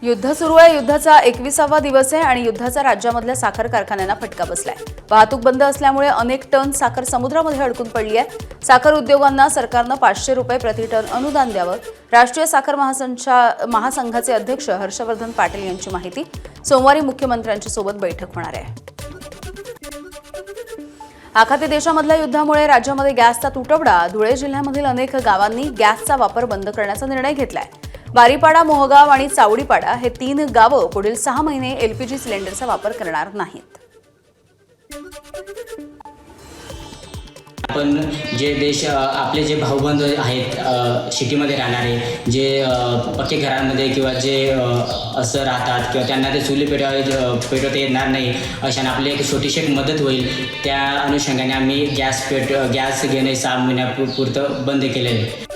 युद्ध सुरू आहे. युद्धाचा 21वा दिवस आहे आणि युद्धाचा राज्यामधल्या साखर कारखान्यांना फटका बसलाय. वाहतूक बंद असल्यामुळे अनेक टन साखर समुद्रामध्ये अडकून पडली आहे. साखर उद्योगांना सरकारनं 500 रुपये प्रति टन अनुदान द्यावं. राष्ट्रीय साखर महासंघाचे अध्यक्ष हर्षवर्धन पाटील यांची माहिती. सोमवारी मुख्यमंत्र्यांच्या सोबत बैठक होणार आहे. आखाती देशामधल्या युद्धामुळे राज्यामध्ये गॅसचा तुटवडा. धुळे जिल्ह्यामधील अनेक गावांनी गॅसचा वापर बंद करण्याचा निर्णय घेतलाय. बारीपाडा, मोहगाव आणि चावडीपाडा हे 3 गावं पुढील 6 महिने एलपीजी सिलेंडरचा वापर करणार नाहीत. आपण जे देश आपले जे भाऊबंद आहेत सिटीमध्ये राहणारे, जे पक्के घरांमध्ये किंवा जे असं राहतात किंवा त्यांना ते चुली पेटवता येणार नाही, अशाने आपली एक छोटीशी एक मदत होईल. त्या अनुषंगाने आम्ही गॅस घेणे 6 महिन्यापुरतं बंद केलेलं आहे.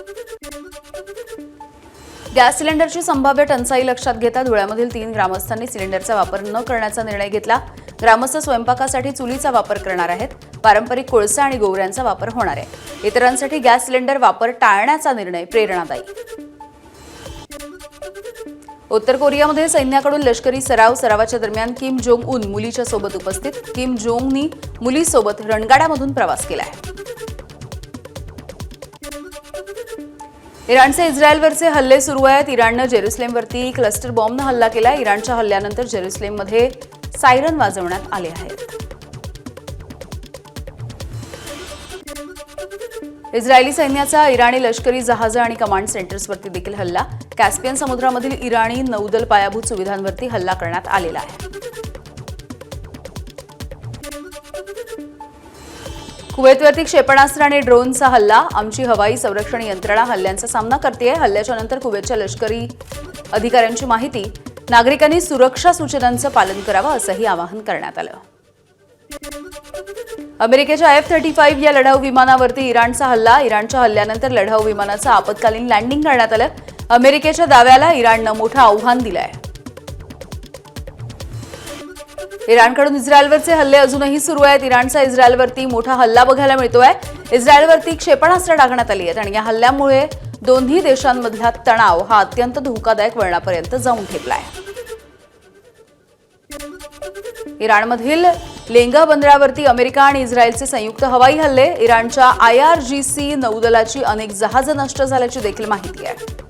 गॅस सिलेंडरची संभाव्य टंचाई लक्षात घेता धुळ्यामधील 3 ग्रामस्थांनी सिलेंडरचा वापर न करण्याचा निर्णय घेतला. ग्रामस्थ स्वयंपाकासाठी चुलीचा वापर करणार आहेत. पारंपरिक कोळसा आणि गोवऱ्यांचा वापर होणार आहे. इतरांसाठी गॅस सिलेंडर वापर टाळण्याचा निर्णय प्रेरणादायी. उत्तर कोरियामध्ये सैन्याकडून लष्करी सरावाच्या दरम्यान किम जोंग उन मुलीच्या सोबत उपस्थित. किम जोंगनी मुलीसोबत रणगाड्यामधून प्रवास केला आहे. इराणचे इस्रायलवरचे हल्ले सुरू आहेत. इराणनं जेरुसलेमवरती क्लस्टर बॉम्बनं हल्ला केला. इराणच्या हल्ल्यानंतर जेरुसलेममध्ये सायरन वाजवण्यात आले आहेत. इस्रायली सैन्याचा इराणी लष्करी जहाजं आणि कमांड सेंटर्सवरती देखील हल्ला. कॅस्पियन समुद्रामधील इराणी नौदल पायाभूत सुविधांवरती हल्ला करण्यात आलेला आहे. कुवेतवरती क्षेपणास्त्र आणि ड्रोनचा हल्ला. आमची हवाई संरक्षण यंत्रणा हल्ल्यांचा सामना करतेय. हल्ल्याच्या नंतर कुवेतच्या लष्करी अधिकाऱ्यांची माहिती. नागरिकांनी सुरक्षा सूचनांचं पालन करावं असंही आवाहन करण्यात आलं. अमेरिकेच्या F-35 या लढाऊ विमानावरती इराणचा हल्ला. इराणच्या हल्ल्यानंतर लढाऊ विमानाचं आपत्कालीन लँडिंग करण्यात आलं. अमेरिकेच्या दाव्याला इराणनं मोठं आव्हान दिलं आहे. इराणकडून इस्रायलवरचे हल्ले अजूनही सुरू आहेत. इराणचा इस्रायलवरती मोठा हल्ला बघायला मिळतोय. इस्रायलवरती क्षेपणास्त्र टाकण्यात आली आहेत आणि या हल्ल्यामुळे दोन्ही देशांमधला तणाव हा अत्यंत धोकादायक वळणापर्यंत जाऊन ठेपलाय. इराणमधील लेंगा बंदरावरती अमेरिका आणि इस्रायलचे संयुक्त हवाई हल्ले. इराणच्या IRGC नौदलाची अनेक जहाजं नष्ट झाल्याची देखील माहिती आहे.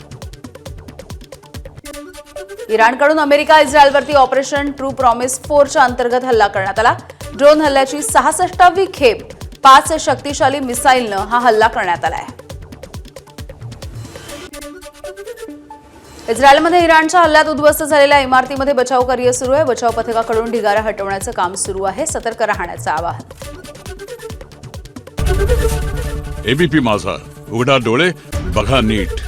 इराणकडून अमेरिका इस्रायलवरती ऑपरेशन ट्रू प्रॉमिस 4च्या अंतर्गत हल्ला करण्यात आला. ड्रोन हल्ल्याची 66वी खेप 5 शक्तिशाली मिसाईलनं हा हल्ला करण्यात आलाय. इस्रायलमध्ये इराणच्या हल्ल्यात उद्ध्वस्त झालेल्या इमारतीमध्ये बचावकार्य सुरू आहे. बचाव पथकाकडून ढिगारा हटवण्याचं काम सुरू आहे. सतर्क राहण्याचं आवाहन. ABP माझा, उघडा डोळे बघा नीट.